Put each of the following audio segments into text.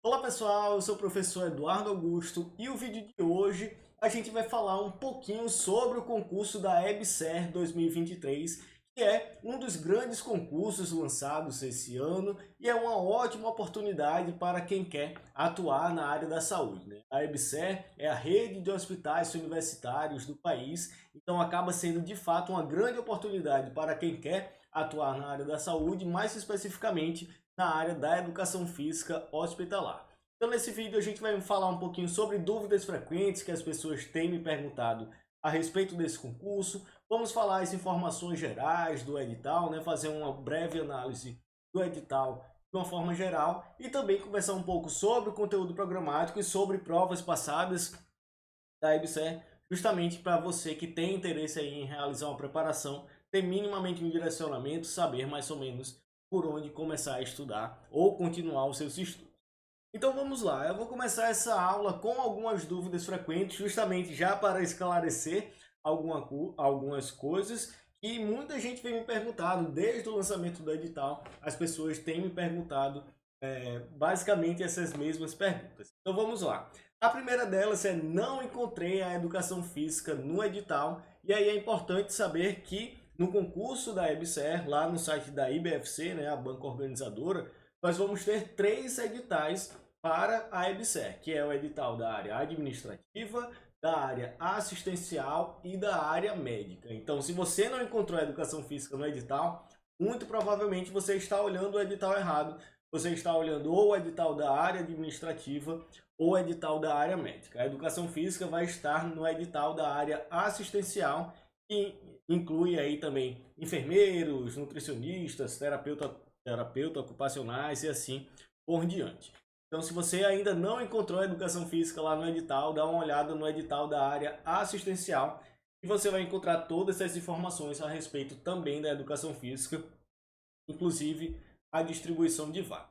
Olá pessoal, eu sou o professor Eduardo Augusto e o vídeo de hoje a gente vai falar um pouquinho sobre o concurso da EBSER 2023, que é um dos grandes concursos lançados esse ano e é uma ótima oportunidade para quem quer atuar na área da saúde, né? A EBSER é a rede de hospitais universitários do país, então acaba sendo de fato uma grande oportunidade para quem quer atuar na área da saúde, mais especificamente na área da educação física hospitalar. Então, nesse vídeo, a gente vai falar um pouquinho sobre dúvidas frequentes que as pessoas têm me perguntado a respeito desse concurso. Vamos falar as informações gerais do edital, né? Fazer uma breve análise do edital de uma forma geral e também conversar um pouco sobre o conteúdo programático e sobre provas passadas da EBSER, justamente para você que tem interesse aí em realizar uma preparação, ter minimamente um direcionamento, saber mais ou menos por onde começar a estudar ou continuar os seus estudos. Então vamos lá, eu vou começar essa aula com algumas dúvidas frequentes, justamente já para esclarecer algumas coisas que muita gente vem me perguntando desde o lançamento do edital. As pessoas têm me perguntado basicamente essas mesmas perguntas. Então vamos lá. A primeira delas é: não encontrei a educação física no edital, e aí é importante saber que no concurso da EBSER, lá no site da IBFC, né, a banca organizadora, nós vamos ter 3 editais para a EBSER, que é o edital da área administrativa, da área assistencial e da área médica. Então, se você não encontrou a educação física no edital, muito provavelmente você está olhando o edital errado. Você está olhando ou o edital da área administrativa ou o edital da área médica. A educação física vai estar no edital da área assistencial, que inclui aí também enfermeiros, nutricionistas, terapeuta ocupacionais e assim por diante. Então, se você ainda não encontrou a educação física lá no edital, dá uma olhada no edital da área assistencial e você vai encontrar todas essas informações a respeito também da educação física, inclusive a distribuição de vagas.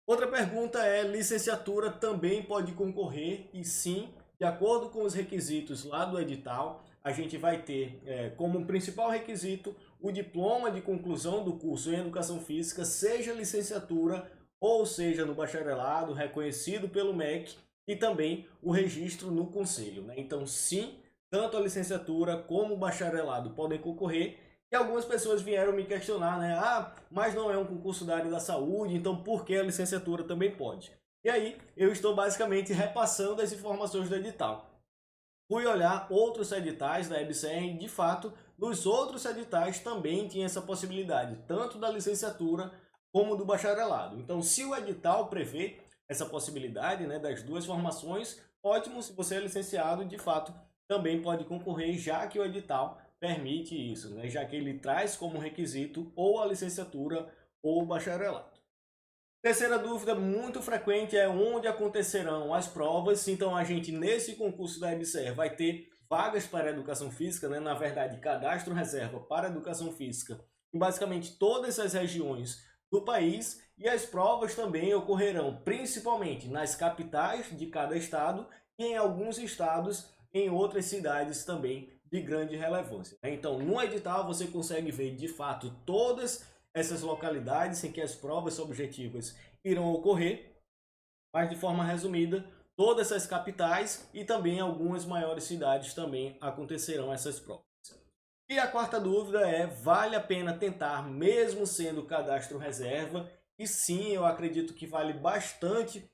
Outra pergunta é: licenciatura também pode concorrer? E sim, de acordo com os requisitos lá do edital, a gente vai ter como principal requisito o diploma de conclusão do curso em Educação Física, seja licenciatura ou seja no bacharelado, reconhecido pelo MEC, e também o registro no conselho, né? Então, sim, tanto a licenciatura como o bacharelado podem concorrer. E algumas pessoas vieram me questionar, né? Ah, mas não é um concurso da área da saúde, então por que a licenciatura também pode? E aí, eu estou basicamente repassando as informações do edital. Fui olhar outros editais da EBSER e, de fato, nos outros editais também tinha essa possibilidade, tanto da licenciatura como do bacharelado. Então, se o edital prevê essa possibilidade, né, das duas formações, ótimo. Se você é licenciado, de fato, também pode concorrer, já que o edital permite isso, né, já que ele traz como requisito ou a licenciatura ou o bacharelado. Terceira dúvida muito frequente é onde acontecerão as provas. Então, a gente nesse concurso da EBSER vai ter vagas para a educação física, né? Na verdade, cadastro reserva para a educação física em basicamente todas as regiões do país, e as provas também ocorrerão principalmente nas capitais de cada estado e em alguns estados em outras cidades também de grande relevância. Então, no edital você consegue ver de fato todas essas localidades em que as provas objetivas irão ocorrer, mas de forma resumida, todas essas capitais e também algumas maiores cidades também acontecerão essas provas. E a quarta dúvida é: vale a pena tentar mesmo sendo cadastro reserva? E sim, eu acredito que vale bastante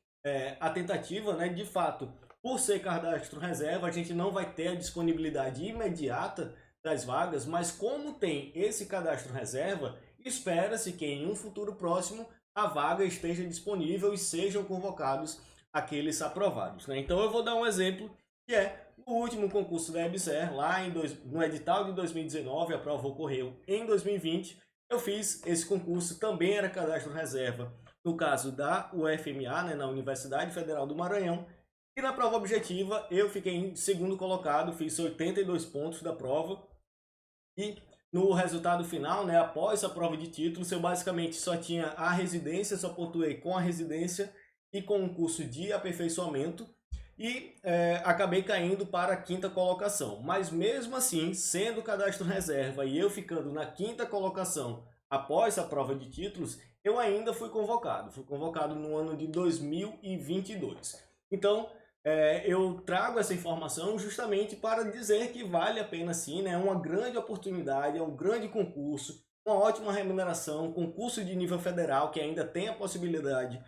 a tentativa, né? De fato, por ser cadastro reserva, a gente não vai ter a disponibilidade imediata das vagas, mas como tem esse cadastro reserva, espera-se que em um futuro próximo a vaga esteja disponível e sejam convocados aqueles aprovados, né? Então eu vou dar um exemplo, que é o último concurso da EBSER, lá no edital de 2019, a prova ocorreu em 2020. Eu fiz esse concurso, também era cadastro reserva, no caso da UFMA, né, na Universidade Federal do Maranhão. E na prova objetiva eu fiquei em segundo colocado, fiz 82 pontos da prova. E no resultado final, né, após a prova de títulos, eu basicamente só tinha a residência, só pontuei com a residência e com um curso de aperfeiçoamento, e acabei caindo para a quinta colocação. Mas mesmo assim, sendo cadastro reserva e eu ficando na quinta colocação após a prova de títulos, eu ainda fui convocado no ano de 2022. Então, eu trago essa informação justamente para dizer que vale a pena sim, né? É uma grande oportunidade, é um grande concurso, uma ótima remuneração, concurso de nível federal que ainda tem a possibilidade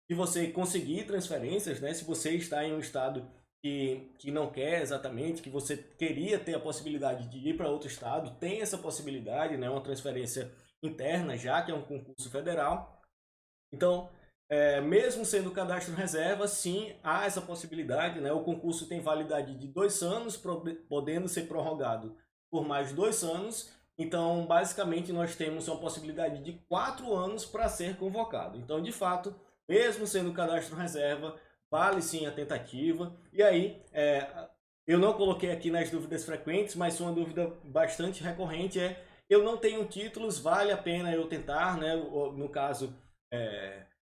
de você conseguir transferências, né? Se você está em um estado que não quer exatamente, que você queria ter a possibilidade de ir para outro estado, tem essa possibilidade, né? Uma transferência interna, já que é um concurso federal. Então, mesmo sendo cadastro reserva, sim, há essa possibilidade, né? O concurso tem validade de 2 anos, podendo ser prorrogado por mais 2 anos. Então, basicamente, nós temos uma possibilidade de 4 anos para ser convocado. Então, de fato, mesmo sendo cadastro reserva, vale sim a tentativa. E aí, eu não coloquei aqui nas dúvidas frequentes, mas uma dúvida bastante recorrente é: eu não tenho títulos, vale a pena eu tentar, né? No caso,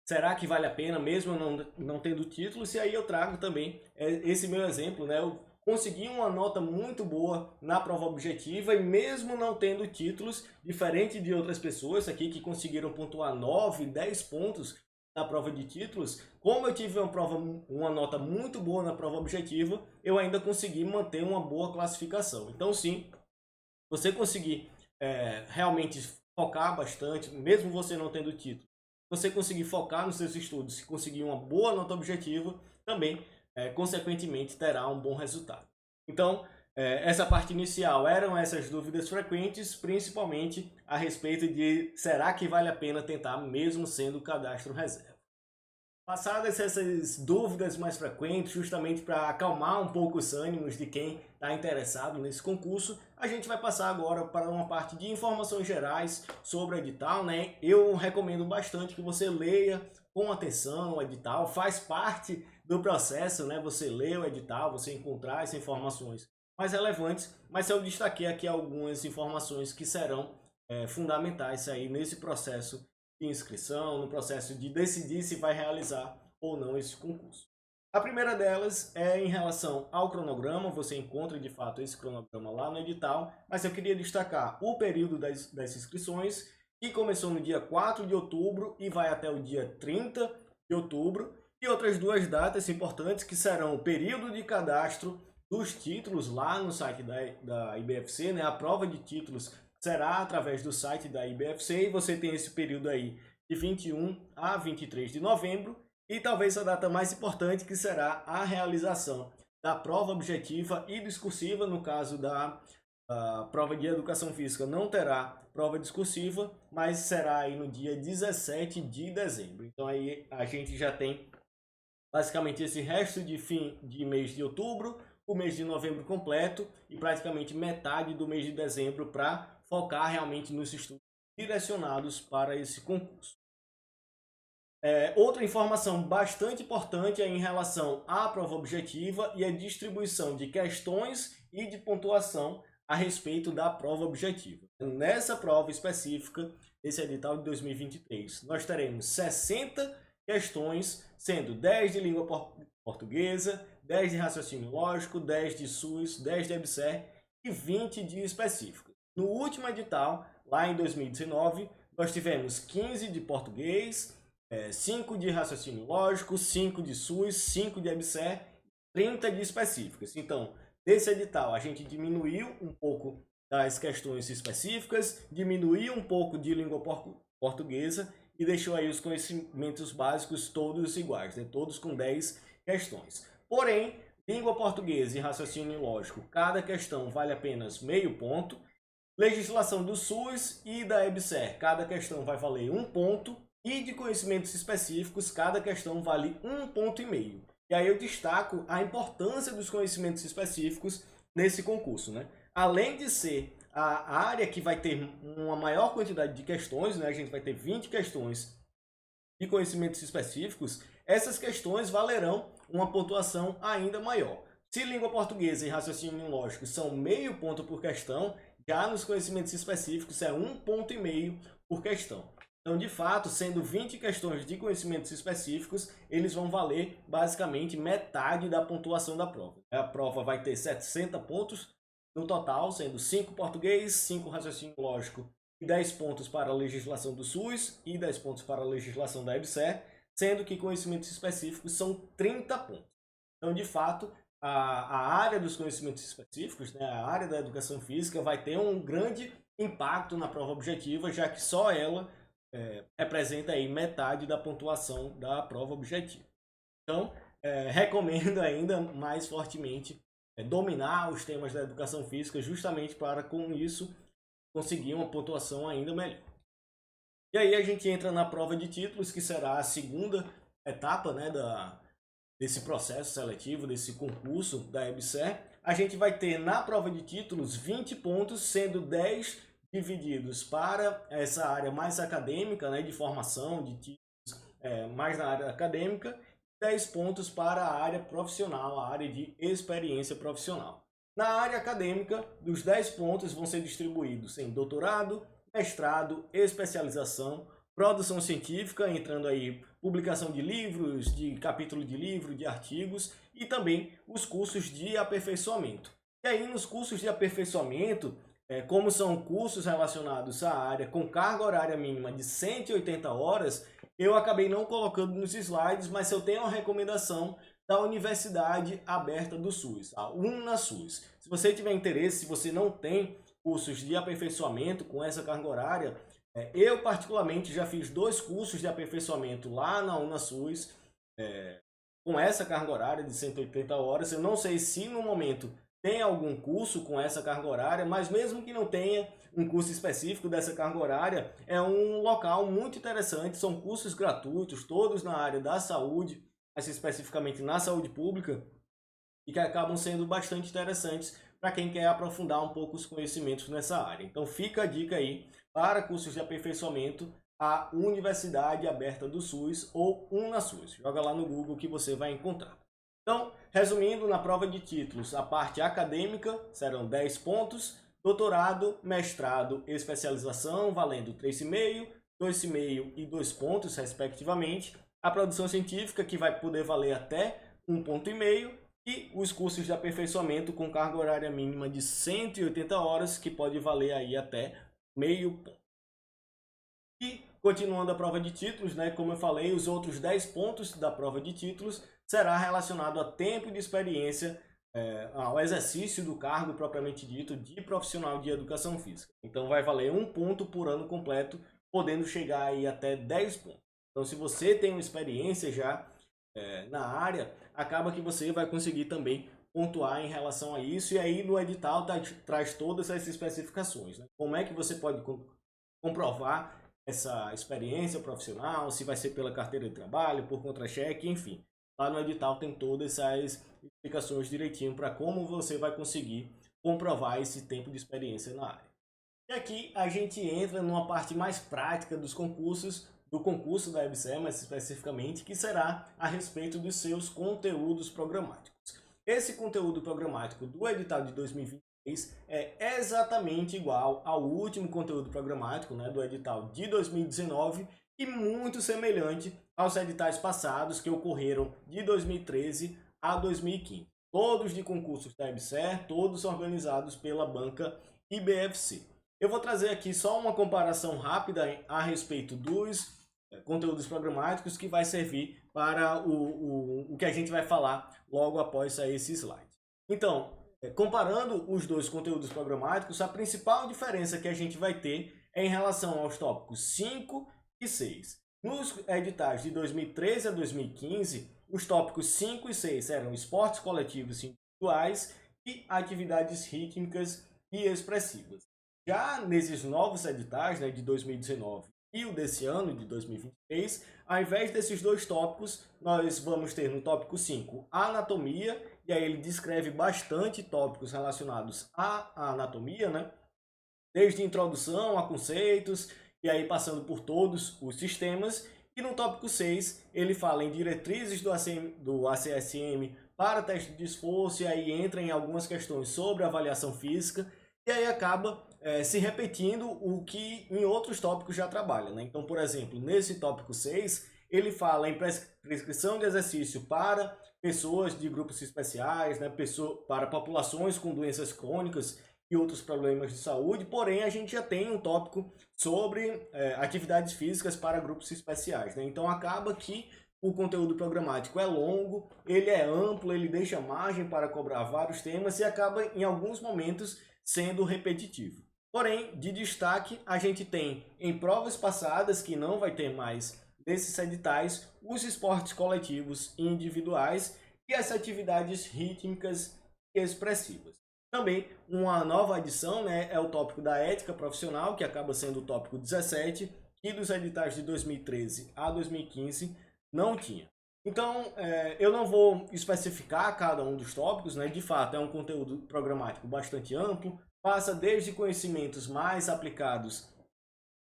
será que vale a pena mesmo eu não tendo títulos? E aí eu trago também esse meu exemplo, né? Eu consegui uma nota muito boa na prova objetiva e mesmo não tendo títulos, diferente de outras pessoas aqui que conseguiram pontuar 9, 10 pontos na prova de títulos, como eu tive uma nota muito boa na prova objetiva, eu ainda consegui manter uma boa classificação. Então sim, você conseguir realmente focar bastante, mesmo você não tendo título, você conseguir focar nos seus estudos e conseguir uma boa nota objetiva, também, consequentemente, terá um bom resultado. Então, essa parte inicial eram essas dúvidas frequentes, principalmente a respeito de será que vale a pena tentar mesmo sendo cadastro reserva. Passadas essas dúvidas mais frequentes, justamente para acalmar um pouco os ânimos de quem está interessado nesse concurso, a gente vai passar agora para uma parte de informações gerais sobre o edital, né? Eu recomendo bastante que você leia com atenção o edital, faz parte do processo, né? Você lê o edital, você encontrar essas informações mais relevantes, mas eu destaquei aqui algumas informações que serão fundamentais aí nesse processo de inscrição, no processo de decidir se vai realizar ou não esse concurso. A primeira delas é em relação ao cronograma, você encontra de fato esse cronograma lá no edital, mas eu queria destacar o período das inscrições, que começou no dia 4 de outubro e vai até o dia 30 de outubro, e outras duas datas importantes que serão o período de cadastro dos títulos lá no site da IBFC, né? A prova de títulos será através do site da IBFC e você tem esse período aí de 21 a 23 de novembro e talvez a data mais importante, que será a realização da prova objetiva e discursiva. No caso da prova de educação física não terá prova discursiva, mas será aí no dia 17 de dezembro. Então aí a gente já tem basicamente esse resto de fim de mês de outubro, o mês de novembro completo e praticamente metade do mês de dezembro para focar realmente nos estudos direcionados para esse concurso. Outra informação bastante importante é em relação à prova objetiva e a distribuição de questões e de pontuação a respeito da prova objetiva. Nessa prova específica, esse edital de 2023, nós teremos 60 questões, sendo 10 de língua portuguesa, 10 de raciocínio lógico, 10 de SUS, 10 de EBSER e 20 de específico. No último edital, lá em 2019, nós tivemos 15 de português, 5 de raciocínio lógico, 5 de SUS, 5 de EBSER, 30 de específicas. Então, desse edital, a gente diminuiu um pouco das questões específicas, diminuiu um pouco de língua portuguesa e deixou aí os conhecimentos básicos todos iguais, né? Todos com 10 questões. Porém, língua portuguesa e raciocínio lógico, cada questão vale apenas meio ponto. Legislação do SUS e da EBSER, cada questão vai valer 1 ponto. E de conhecimentos específicos, cada questão vale 1,5 ponto. E aí eu destaco a importância dos conhecimentos específicos nesse concurso, né? Além de ser a área que vai ter uma maior quantidade de questões, né? A gente vai ter 20 questões de conhecimentos específicos, essas questões valerão uma pontuação ainda maior. Se língua portuguesa e raciocínio lógico são meio ponto por questão, já nos conhecimentos específicos é 1,5 ponto por questão. Então, de fato, sendo 20 questões de conhecimentos específicos, eles vão valer basicamente metade da pontuação da prova. A prova vai ter 60 pontos no total, sendo 5 português, 5 raciocínio lógico e 10 pontos para a legislação do SUS e 10 pontos para a legislação da EBSER, sendo que conhecimentos específicos são 30 pontos. Então, de fato, a área dos conhecimentos específicos, né, a área da educação física, vai ter um grande impacto na prova objetiva, já que só ela representa aí metade da pontuação da prova objetiva. Então, recomendo ainda mais fortemente dominar os temas da educação física, justamente para, com isso, conseguir uma pontuação ainda melhor. E aí a gente entra na prova de títulos, que será a segunda etapa, né, desse processo seletivo, desse concurso da EBSER. A gente vai ter na prova de títulos 20 pontos, sendo 10 divididos para essa área mais acadêmica, né, de formação, de títulos mais na área acadêmica, 10 pontos para a área profissional, a área de experiência profissional. Na área acadêmica, dos 10 pontos vão ser distribuídos em doutorado, mestrado, especialização, produção científica, entrando aí publicação de livros, de capítulo de livro, de artigos, e também os cursos de aperfeiçoamento. E aí nos cursos de aperfeiçoamento, como são cursos relacionados à área com carga horária mínima de 180 horas, eu acabei não colocando nos slides, mas eu tenho uma recomendação da Universidade Aberta do SUS, a UNASUS. Se você tiver interesse, se você não tem cursos de aperfeiçoamento com essa carga horária, eu particularmente já fiz 2 cursos de aperfeiçoamento lá na UNASUS, com essa carga horária de 180 horas. Eu não sei se no momento tem algum curso com essa carga horária, mas mesmo que não tenha um curso específico dessa carga horária, é um local muito interessante, são cursos gratuitos, todos na área da saúde, mais especificamente na saúde pública, e que acabam sendo bastante interessantes para quem quer aprofundar um pouco os conhecimentos nessa área. Então fica a dica aí para cursos de aperfeiçoamento, a Universidade Aberta do SUS ou UNASUS. Joga lá no Google que você vai encontrar. Então, resumindo, na prova de títulos, a parte acadêmica serão 10 pontos, doutorado, mestrado e especialização valendo 3,5, 2,5 e 2 pontos, respectivamente. A produção científica, que vai poder valer até 1,5 ponto, e os cursos de aperfeiçoamento com carga horária mínima de 180 horas, que pode valer aí até meio ponto. E, continuando a prova de títulos, né, como eu falei, os outros 10 pontos da prova de títulos será relacionado a tempo de experiência, ao exercício do cargo propriamente dito de profissional de educação física. Então vai valer 1 ponto por ano completo, podendo chegar aí até 10 pontos. Então se você tem uma experiência já na área, acaba que você vai conseguir também pontuar em relação a isso, e aí no edital traz todas essas especificações, né? Como é que você pode comprovar essa experiência profissional, se vai ser pela carteira de trabalho, por contra-cheque, enfim. Lá no edital tem todas essas explicações direitinho para como você vai conseguir comprovar esse tempo de experiência na área. E aqui a gente entra numa parte mais prática dos concursos, do concurso da EBSER, mais especificamente, que será a respeito dos seus conteúdos programáticos. Esse conteúdo programático do edital de 2023 é exatamente igual ao último conteúdo programático, né, do edital de 2019, e muito semelhante aos editais passados que ocorreram de 2013 a 2015. Todos de concursos da EBSER, todos organizados pela banca IBFC. Eu vou trazer aqui só uma comparação rápida a respeito dos conteúdos programáticos, que vai servir para o que a gente vai falar logo após sair esse slide. Então, comparando os dois conteúdos programáticos, a principal diferença que a gente vai ter é em relação aos tópicos 5 e 6. Nos editais de 2013 a 2015, os tópicos 5 e 6 eram esportes coletivos e individuais e atividades rítmicas e expressivas. Já nesses novos editais, né, de 2019 e o desse ano, de 2023, ao invés desses dois tópicos, nós vamos ter no tópico 5 a anatomia, e aí ele descreve bastante tópicos relacionados à anatomia, né? Desde introdução a conceitos, e aí passando por todos os sistemas. E no tópico 6, ele fala em diretrizes do ACSM para teste de esforço, e aí entra em algumas questões sobre avaliação física, e aí acaba se repetindo o que em outros tópicos já trabalha, né? Então, por exemplo, nesse tópico 6, ele fala em prescrição de exercício para pessoas de grupos especiais, né? Para populações com doenças crônicas, e outros problemas de saúde, porém a gente já tem um tópico sobre atividades físicas para grupos especiais, né? Então acaba que o conteúdo programático é longo, ele é amplo, ele deixa margem para cobrar vários temas e acaba em alguns momentos sendo repetitivo. Porém, de destaque, a gente tem em provas passadas, que não vai ter mais desses editais, os esportes coletivos e individuais e as atividades rítmicas e expressivas. Também uma nova adição, né, é o tópico da ética profissional, que acaba sendo o tópico 17, que dos editais de 2013 a 2015 não tinha. Então, eu não vou especificar cada um dos tópicos, né? De fato, é um conteúdo programático bastante amplo, passa desde conhecimentos mais aplicados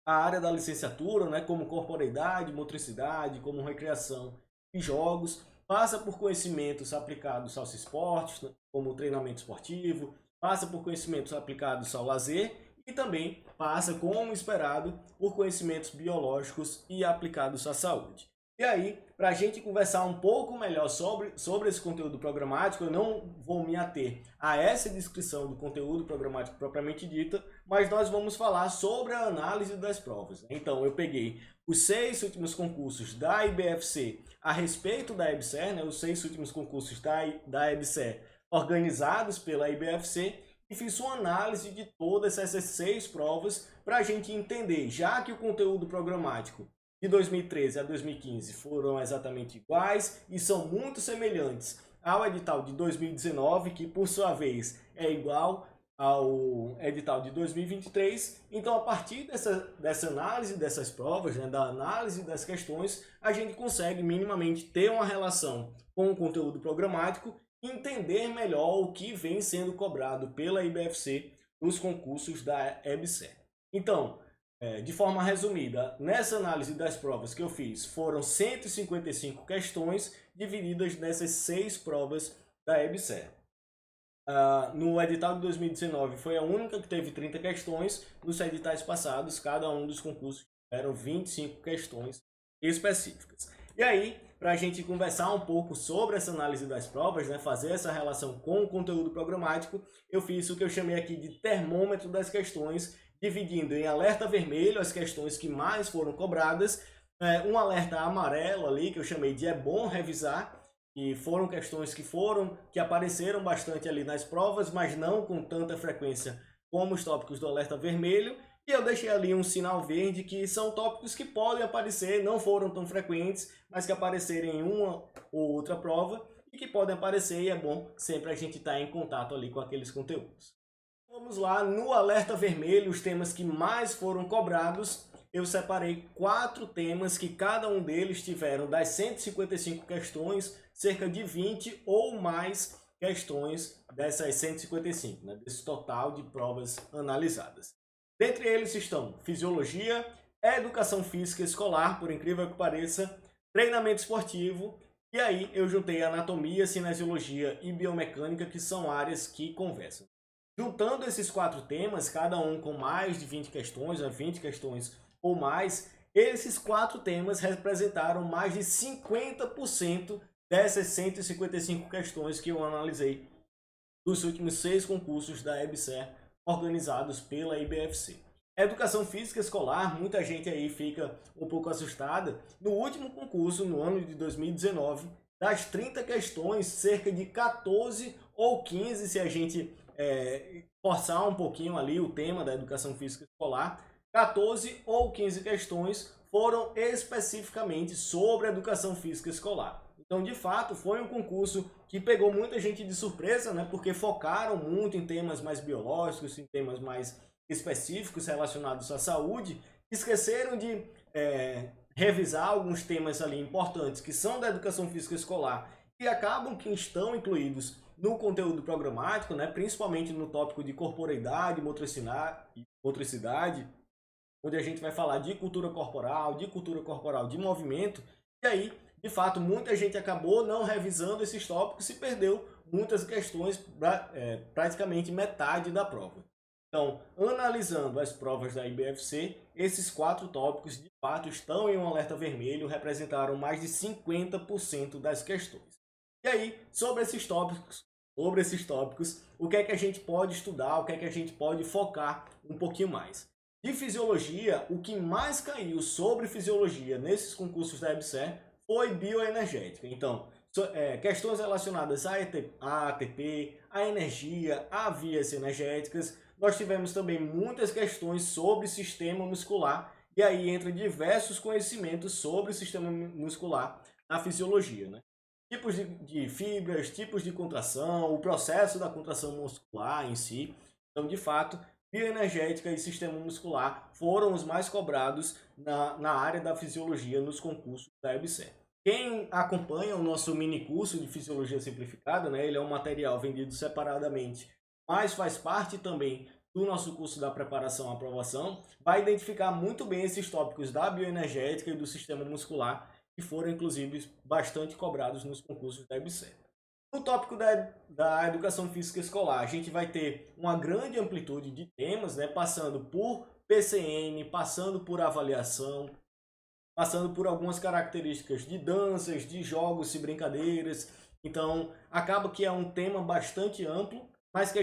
à área da licenciatura, né? Como corporeidade, motricidade, como recreação e jogos, passa por conhecimentos aplicados aos esportes, como treinamento esportivo, passa por conhecimentos aplicados ao lazer e também passa, como esperado, por conhecimentos biológicos e aplicados à saúde. E aí, para a gente conversar um pouco melhor sobre esse conteúdo programático, eu não vou me ater a essa descrição do conteúdo programático propriamente dita, mas nós vamos falar sobre a análise das provas. Então, eu peguei os 6 últimos concursos da IBFC a respeito da EBSER, né, os 6 últimos concursos da EBSER organizados pela IBFC, e fiz uma análise de todas essas 6 provas para a gente entender, já que o conteúdo programático de 2013 a 2015 foram exatamente iguais e são muito semelhantes ao edital de 2019, que por sua vez é igual ao edital de 2023. Então, a partir dessa análise dessas provas, né, da análise das questões, a gente consegue minimamente ter uma relação com o conteúdo programático e entender melhor o que vem sendo cobrado pela IBFC nos concursos da EBSER. Então, de forma resumida, nessa análise das provas que eu fiz, foram 155 questões divididas nessas 6 provas da EBSER. No edital de 2019 foi a única que teve 30 questões, nos editais passados, cada um dos concursos tiveram 25 questões específicas. E aí, para a gente conversar um pouco sobre essa análise das provas, né, fazer essa relação com o conteúdo programático, eu fiz o que eu chamei aqui de termômetro das questões, dividindo em alerta vermelho as questões que mais foram cobradas, um alerta amarelo ali, que eu chamei de é bom revisar, e foram questões que apareceram bastante ali nas provas, mas não com tanta frequência como os tópicos do alerta vermelho, e eu deixei ali um sinal verde, que são tópicos que podem aparecer, não foram tão frequentes, mas que aparecerem em uma ou outra prova, e que podem aparecer, e é bom sempre a gente estar em contato ali com aqueles conteúdos. Vamos lá, no alerta vermelho, os temas que mais foram cobrados, eu separei 4 temas que cada um deles tiveram, das 155 questões, cerca de 20 ou mais questões dessas 155, né, desse total de provas analisadas. Dentre eles estão fisiologia, educação física escolar, por incrível que pareça, treinamento esportivo, e aí eu juntei anatomia, cinesiologia e biomecânica, que são áreas que conversam. Juntando esses 4 temas, cada um com mais de 20 questões, 20 questões ou mais, esses 4 temas representaram mais de 50% dessas 155 questões que eu analisei dos últimos 6 concursos da EBSER organizados pela IBFC. Educação física escolar, muita gente aí fica um pouco assustada. No último concurso, no ano de 2019, das 30 questões, cerca de 14 ou 15, se a gente forçar um pouquinho ali o tema da educação física escolar, 14 ou 15 questões foram especificamente sobre a educação física escolar. Então, de fato, foi um concurso que pegou muita gente de surpresa, né? Porque focaram muito em temas mais biológicos, em temas mais específicos relacionados à saúde, esqueceram de revisar alguns temas ali importantes que são da educação física escolar e acabam que estão incluídos no conteúdo programático, né? Principalmente no tópico de corporeidade, motricidade, onde a gente vai falar de cultura corporal de movimento, e aí, de fato, muita gente acabou não revisando esses tópicos e perdeu muitas questões, praticamente metade da prova. Então, analisando as provas da IBFC, esses 4 tópicos, de fato, estão em um alerta vermelho, representaram mais de 50% das questões. E aí, sobre esses tópicos, sobre esses tópicos, o que é que a gente pode estudar, o que é que a gente pode focar um pouquinho mais. De fisiologia, o que mais caiu sobre fisiologia nesses concursos da EBSER foi bioenergética. Então, questões relacionadas à ATP, à energia, a vias energéticas. Nós tivemos também muitas questões sobre sistema muscular, e aí entra diversos conhecimentos sobre o sistema muscular na fisiologia, né? Tipos de fibras, tipos de contração, o processo da contração muscular em si. Então, de fato, bioenergética e sistema muscular foram os mais cobrados na área da fisiologia nos concursos da EBSER. Quem acompanha o nosso mini curso de Fisiologia Simplificada, né, ele é um material vendido separadamente, mas faz parte também do nosso curso da preparação à aprovação, vai identificar muito bem esses tópicos da bioenergética e do sistema muscular, que foram, inclusive, bastante cobrados nos concursos da EBSER. No tópico da educação física escolar, a gente vai ter uma grande amplitude de temas, né, passando por PCN, passando por avaliação, passando por algumas características de danças, de jogos e brincadeiras. Então, acaba que é um tema bastante amplo, mas que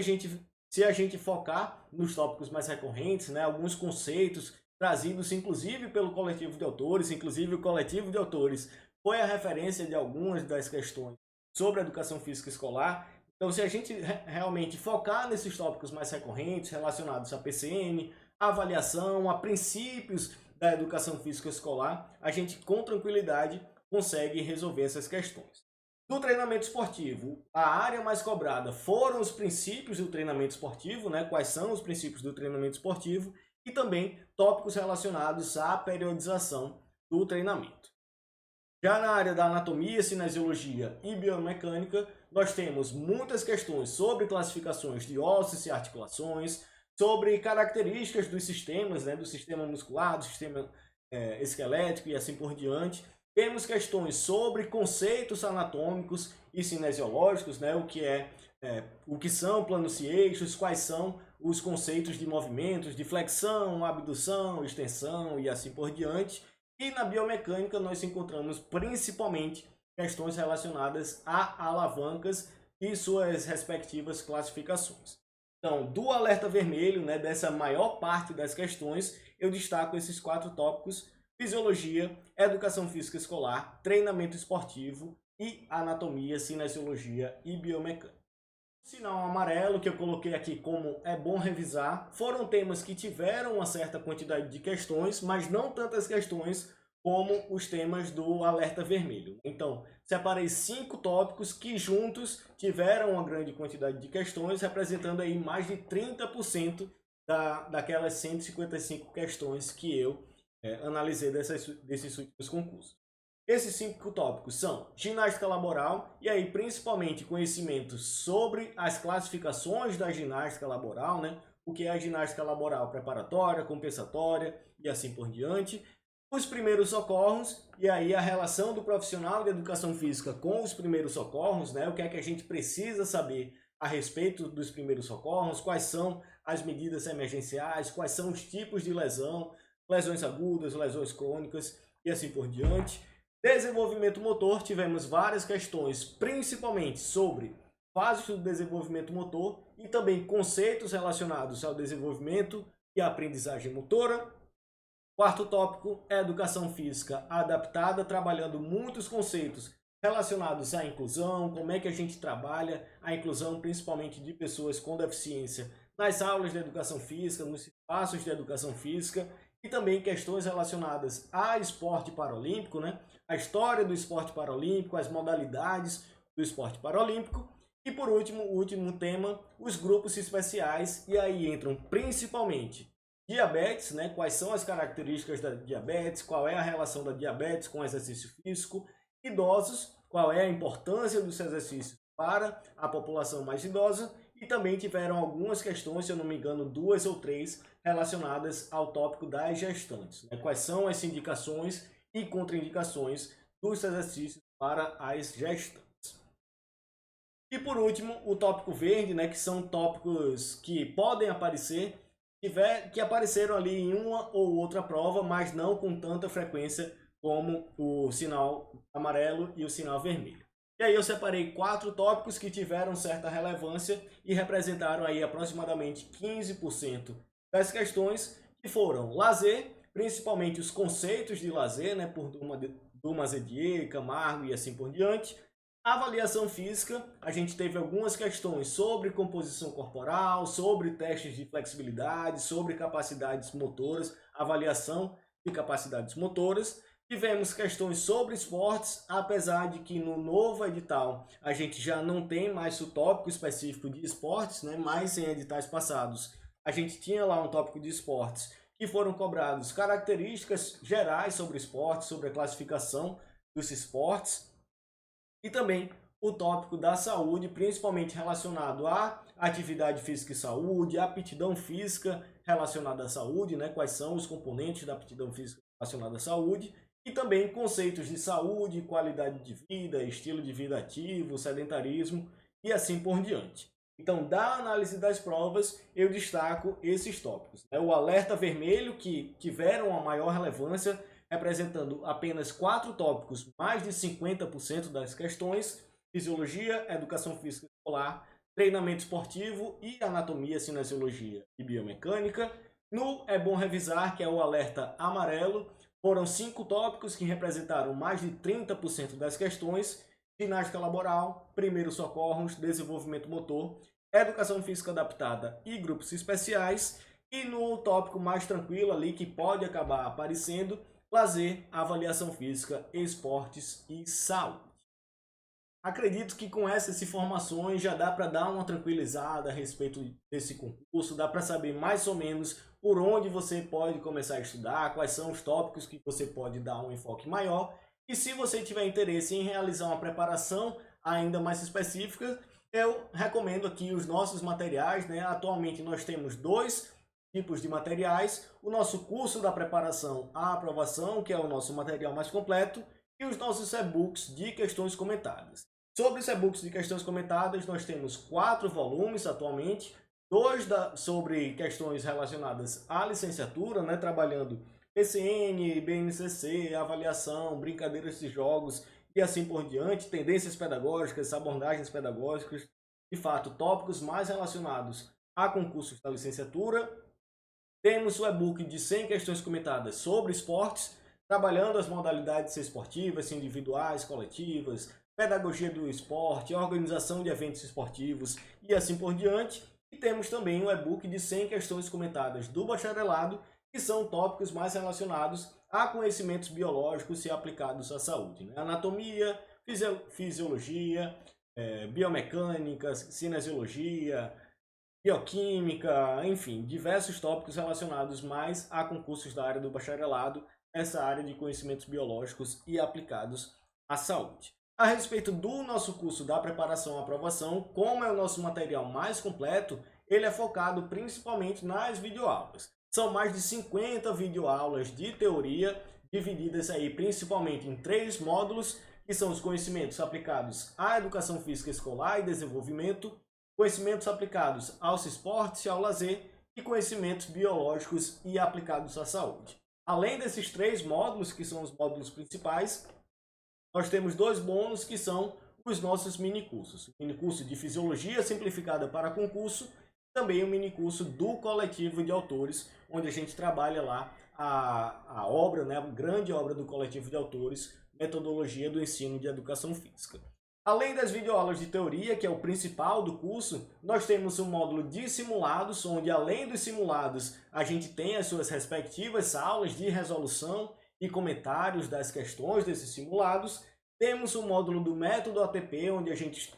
se a gente focar nos tópicos mais recorrentes, né, alguns conceitos trazidos inclusive pelo coletivo de autores, inclusive o coletivo de autores foi a referência de algumas das questões sobre a educação física escolar. Então, se a gente realmente focar nesses tópicos mais recorrentes, relacionados a PCN, a avaliação, a princípios da educação física escolar, a gente com tranquilidade consegue resolver essas questões. No treinamento esportivo, a área mais cobrada foram os princípios do treinamento esportivo, né? Quais são os princípios do treinamento esportivo, e também tópicos relacionados à periodização do treinamento. Já na área da anatomia, cinesiologia e biomecânica, nós temos muitas questões sobre classificações de ossos e articulações, sobre características dos sistemas, né, do sistema muscular, do sistema esquelético e assim por diante. Temos questões sobre conceitos anatômicos e cinesiológicos, né, o que são planos e eixos, quais são os conceitos de movimentos, de flexão, abdução, extensão e assim por diante. E na biomecânica nós encontramos principalmente questões relacionadas a alavancas e suas respectivas classificações. Então, do alerta vermelho, né, dessa maior parte das questões, eu destaco esses 4 tópicos: fisiologia, educação física escolar, treinamento esportivo e anatomia, cinesiologia e biomecânica. O sinal amarelo, que eu coloquei aqui como é bom revisar, foram temas que tiveram uma certa quantidade de questões, mas não tantas questões como os temas do alerta vermelho. Então, separei 5 tópicos que juntos tiveram uma grande quantidade de questões, representando aí mais de 30% daquelas 155 questões que eu analisei desses últimos concursos. Esses 5 tópicos são ginástica laboral, e aí principalmente conhecimentos sobre as classificações da ginástica laboral, né? O que é a ginástica laboral preparatória, compensatória e assim por diante. Os primeiros socorros, e aí a relação do profissional de educação física com os primeiros socorros, né? O que é que a gente precisa saber a respeito dos primeiros socorros, quais são as medidas emergenciais, quais são os tipos de lesão, lesões agudas, lesões crônicas e assim por diante. Desenvolvimento motor, tivemos várias questões, principalmente sobre fases do desenvolvimento motor e também conceitos relacionados ao desenvolvimento e à aprendizagem motora. Quarto tópico é educação física adaptada, trabalhando muitos conceitos relacionados à inclusão, como é que a gente trabalha a inclusão principalmente de pessoas com deficiência nas aulas de educação física, nos espaços de educação física, e também questões relacionadas a esporte paralímpico, né? A história do esporte paralímpico, as modalidades do esporte paralímpico. E por último, o último tema, os grupos especiais, e aí entram principalmente diabetes, né? Quais são as características da diabetes, qual é a relação da diabetes com o exercício físico, idosos, qual é a importância dos exercícios para a população mais idosa, e também tiveram algumas questões, se eu não me engano, 2 ou 3, relacionadas ao tópico das gestantes, né? Quais são as indicações e contraindicações dos exercícios para as gestantes. E por último, o tópico verde, né, que são tópicos que podem aparecer, que apareceram ali em uma ou outra prova, mas não com tanta frequência como o sinal amarelo e o sinal vermelho. E aí eu separei 4 tópicos que tiveram certa relevância e representaram aí aproximadamente 15% das questões, que foram lazer, principalmente os conceitos de lazer, né, por Dumazedier, Camargo e assim por diante. Avaliação física, a gente teve algumas questões sobre composição corporal, sobre testes de flexibilidade, sobre capacidades motoras, avaliação de capacidades motoras. Tivemos questões sobre esportes, apesar de que no novo edital a gente já não tem mais o tópico específico de esportes, né? Mas em editais passados a gente tinha lá um tópico de esportes que foram cobrados características gerais sobre esportes, sobre a classificação dos esportes e também o tópico da saúde, principalmente relacionado à atividade física e saúde, à aptidão física relacionada à saúde, né? Quais são os componentes da aptidão física relacionada à saúde, e também conceitos de saúde, qualidade de vida, estilo de vida ativo, sedentarismo e assim por diante. Então, da análise das provas, eu destaco esses tópicos. O alerta vermelho, que tiveram a maior relevância, representando apenas 4 tópicos, mais de 50% das questões: fisiologia, educação física escolar, treinamento esportivo e anatomia, cinesiologia e biomecânica. No É Bom Revisar, que é o alerta amarelo, foram 5 tópicos que representaram mais de 30% das questões: ginástica laboral, primeiros socorros, desenvolvimento motor, educação física adaptada e grupos especiais. E no tópico mais tranquilo ali, que pode acabar aparecendo, lazer, avaliação física, esportes e saúde. Acredito que com essas informações já dá para dar uma tranquilizada a respeito desse concurso, dá para saber mais ou menos por onde você pode começar a estudar, quais são os tópicos que você pode dar um enfoque maior. E se você tiver interesse em realizar uma preparação ainda mais específica, eu recomendo aqui os nossos materiais, né? Atualmente nós temos 2 tipos de materiais: o nosso curso da preparação à aprovação, que é o nosso material mais completo, e os nossos e-books de questões comentadas. Sobre os e-books de questões comentadas, nós temos 4 volumes atualmente, 2 sobre questões relacionadas à licenciatura, né, trabalhando PCN, BNCC, avaliação, brincadeiras de jogos e assim por diante, tendências pedagógicas, abordagens pedagógicas, de fato, tópicos mais relacionados a concursos da licenciatura. Temos o e-book de 100 questões comentadas sobre esportes, trabalhando as modalidades esportivas, individuais, coletivas, pedagogia do esporte, organização de eventos esportivos e assim por diante. E temos também o e-book de 100 questões comentadas do bacharelado, que são tópicos mais relacionados a conhecimentos biológicos e aplicados à saúde, né? Anatomia, fisiologia, biomecânica, cinesiologia, bioquímica, enfim, diversos tópicos relacionados mais a concursos da área do bacharelado, essa área de conhecimentos biológicos e aplicados à saúde. A respeito do nosso curso da preparação à aprovação, como é o nosso material mais completo, ele é focado principalmente nas videoaulas. São mais de 50 videoaulas de teoria, divididas aí principalmente em 3 módulos, que são os conhecimentos aplicados à educação física escolar e desenvolvimento, conhecimentos aplicados aos esportes e ao lazer e conhecimentos biológicos e aplicados à saúde. Além desses 3 módulos, que são os módulos principais, nós temos 2 bônus, que são os nossos minicursos. O minicurso de Fisiologia Simplificada para Concurso, também o minicurso do Coletivo de Autores, onde a gente trabalha lá a obra, né, a grande obra do Coletivo de Autores, Metodologia do Ensino de Educação Física. Além das videoaulas de teoria, que é o principal do curso, nós temos um módulo de simulados, onde além dos simulados, a gente tem as suas respectivas aulas de resolução e comentários das questões desses simulados. Temos o módulo do método ATP, onde a gente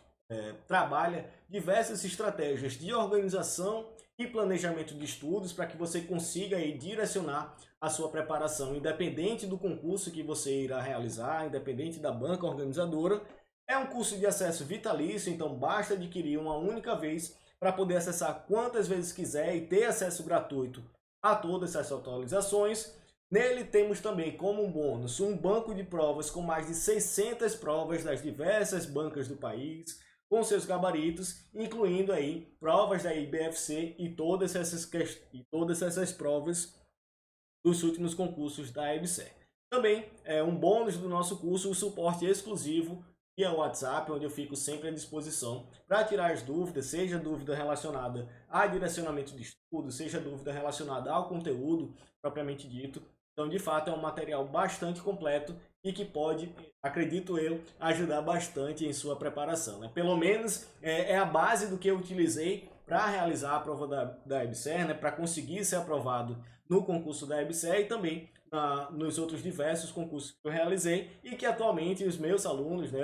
trabalha diversas estratégias de organização e planejamento de estudos para que você consiga aí direcionar a sua preparação, independente do concurso que você irá realizar, independente da banca organizadora. É um curso de acesso vitalício, então basta adquirir uma única vez para poder acessar quantas vezes quiser e ter acesso gratuito a todas essas atualizações. Nele temos também como um bônus um banco de provas com mais de 600 provas das diversas bancas do país, com seus gabaritos, incluindo aí provas da IBFC e todas essas provas dos últimos concursos da EBSER. Também é um bônus do nosso curso o suporte exclusivo via WhatsApp, onde eu fico sempre à disposição para tirar as dúvidas, seja dúvida relacionada a direcionamento de estudo, seja dúvida relacionada ao conteúdo propriamente dito. Então, de fato, é um material bastante completo e que pode, acredito eu, ajudar bastante em sua preparação, né? Pelo menos é a base do que eu utilizei para realizar a prova da EBSER, né? Para conseguir ser aprovado no concurso da EBSER e também nos outros diversos concursos que eu realizei e que atualmente os meus alunos, né?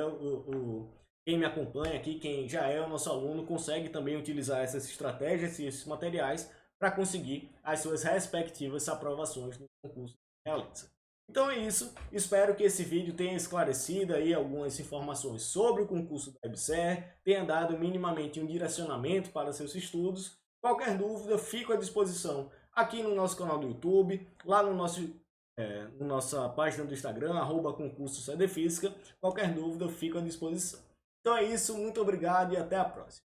Quem me acompanha aqui, quem já é o nosso aluno, consegue também utilizar essas estratégias e esses materiais para conseguir as suas respectivas aprovações no concurso que realiza. Então é isso, espero que esse vídeo tenha esclarecido aí algumas informações sobre o concurso da EBSER, tenha dado minimamente um direcionamento para seus estudos. Qualquer dúvida, fico à disposição aqui no nosso canal do YouTube, lá no nossa página do Instagram, @concurso Cedefísica. Qualquer dúvida, fico à disposição. Então é isso, muito obrigado e até a próxima.